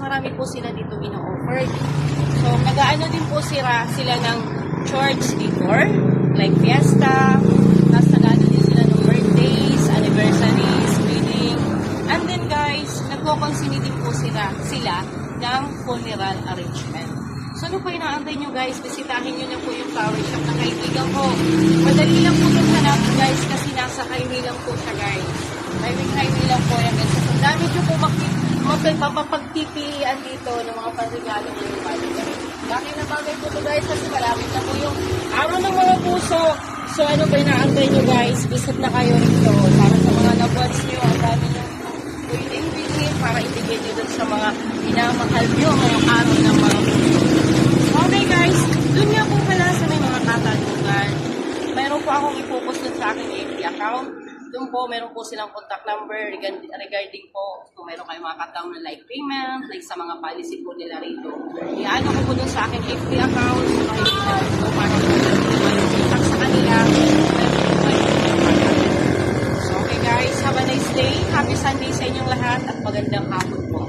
marami po sila dito ino-offer. So, nag-aano din po sila ng church decor, like fiesta, tapos nag-aano din sila ng birthdays, anniversaries, wedding, and then guys, nagko-consider din po sila ng funeral arrangement. So, ano po inaantay nyo guys? Bisitahin nyo na po yung flower shop ng kaibigan ko. Madali lang po yung hanapin guys kasi nasa highway lang po siya guys. Highway lang po yan guys. So, ang dami nyo po mapagpipilian dito ng mga panregalo ng yung bagay. Bakit na bagay po ito guys? Kasi malapit na po yung araw ng mga puso. So, ano po inaantay nyo guys? Visit na kayo rito para sa mga loved nyo. Ang dami nyo pwedeng bilhin para ibigay nyo dun sa mga minamahal nyo ngayong araw ng mga puso. Okay guys, dun nga po pala sa may mga katanungan. Meron po akong i-focus dun sa aking FB account. Doon po, meron po silang contact number regarding po kung meron kayong mga katawang na like payment, like sa mga policy po nila rito. Iano ko po dun sa aking FB account, so kahit na po para contact sa kanila, so okay guys, have a nice day, happy Sunday sa inyong lahat at magandang hapon po.